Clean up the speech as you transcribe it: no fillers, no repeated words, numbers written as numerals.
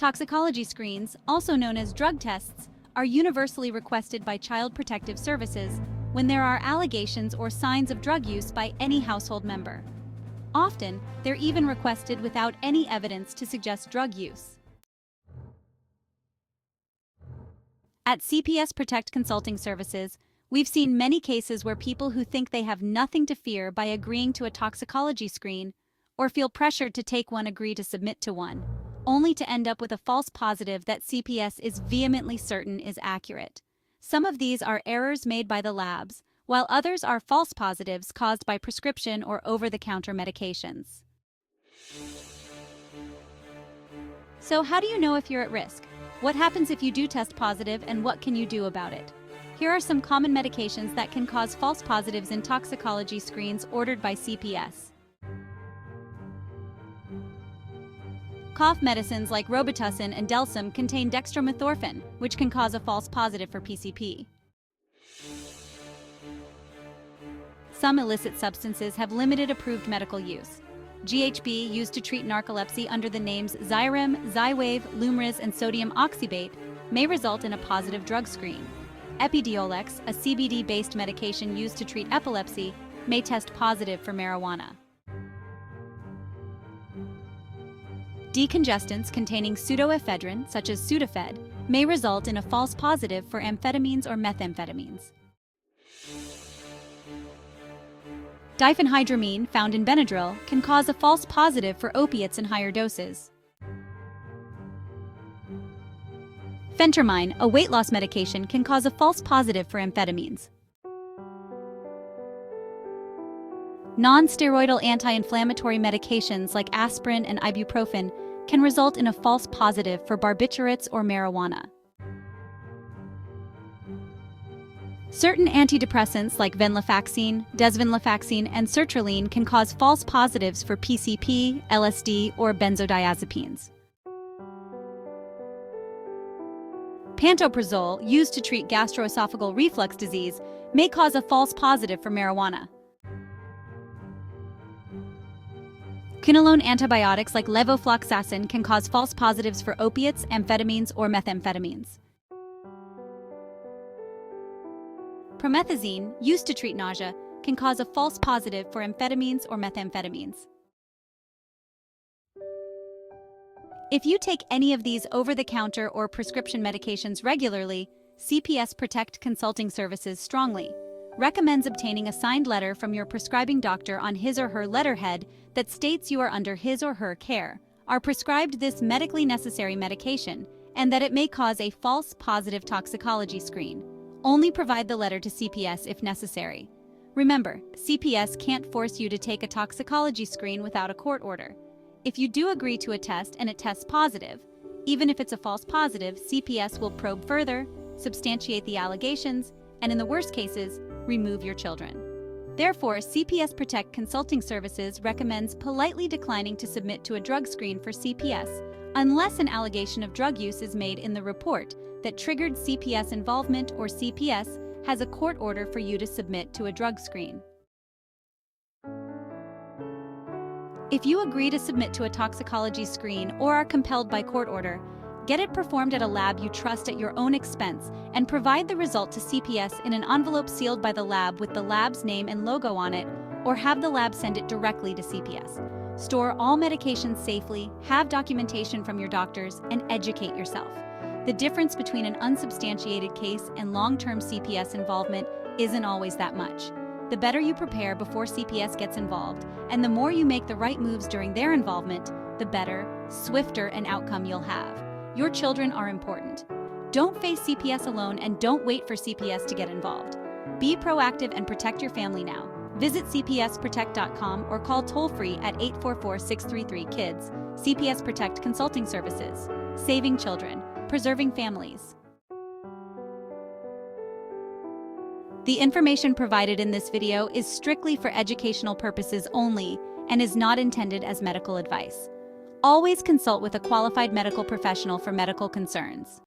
Toxicology screens, also known as drug tests, are universally requested by Child Protective Services when there are allegations or signs of drug use by any household member. Often, they're even requested without any evidence to suggest drug use. At CPS Protect Consulting Services, we've seen many cases where people who think they have nothing to fear by agreeing to a toxicology screen or feel pressured to take one agree to submit to one, only to end up with a false positive that CPS is vehemently certain is accurate. Some of these are errors made by the labs, while others are false positives caused by prescription or over-the-counter medications. So how do you know if you're at risk? What happens if you do test positive, and what can you do about it? Here are some common medications that can cause false positives in toxicology screens ordered by CPS. Cough medicines like Robitussin and Delsym contain dextromethorphan, which can cause a false positive for PCP. Some illicit substances have limited approved medical use. GHB, used to treat narcolepsy under the names Xyrem, Xywav, Lumryz, and sodium oxybate, may result in a positive drug screen. Epidiolex, a CBD-based medication used to treat epilepsy, may test positive for marijuana. Decongestants containing pseudoephedrine, such as Sudafed, may result in a false positive for amphetamines or methamphetamines. Diphenhydramine, found in Benadryl, can cause a false positive for opiates in higher doses. Phentermine, a weight loss medication, can cause a false positive for amphetamines. Non-steroidal anti-inflammatory medications like aspirin and ibuprofen can result in a false positive for barbiturates or marijuana. Certain antidepressants like venlafaxine, desvenlafaxine, and sertraline can cause false positives for PCP, LSD, or benzodiazepines. Pantoprazole, used to treat gastroesophageal reflux disease, may cause a false positive for marijuana. Quinolone antibiotics like levofloxacin can cause false positives for opiates, amphetamines, or methamphetamines. Promethazine, used to treat nausea, can cause a false positive for amphetamines or methamphetamines. If you take any of these over-the-counter or prescription medications regularly, CPS Protect Consulting Services strongly recommends obtaining a signed letter from your prescribing doctor on his or her letterhead that states you are under his or her care, are prescribed this medically necessary medication, and that it may cause a false positive toxicology screen. Only provide the letter to CPS if necessary. Remember, CPS can't force you to take a toxicology screen without a court order. If you do agree to a test and it tests positive, even if it's a false positive, CPS will probe further, substantiate the allegations, and in the worst cases, remove your children. Therefore, CPS Protect Consulting Services recommends politely declining to submit to a drug screen for CPS unless an allegation of drug use is made in the report that triggered CPS involvement or CPS has a court order for you to submit to a drug screen. If you agree to submit to a toxicology screen or are compelled by court order, get it performed at a lab you trust at your own expense and provide the result to CPS in an envelope sealed by the lab with the lab's name and logo on it, or have the lab send it directly to CPS. Store all medications safely, have documentation from your doctors, and educate yourself. The difference between an unsubstantiated case and long-term CPS involvement isn't always that much. The better you prepare before CPS gets involved, and the more you make the right moves during their involvement, the better, swifter an outcome you'll have. Your children are important. Don't face CPS alone, and don't wait for CPS to get involved. Be proactive and protect your family now. Visit cpsprotect.com or call toll-free at 844-633-KIDS. CPS Protect Consulting Services. Saving children. Preserving families. The information provided in this video is strictly for educational purposes only and is not intended as medical advice. Always consult with a qualified medical professional for medical concerns.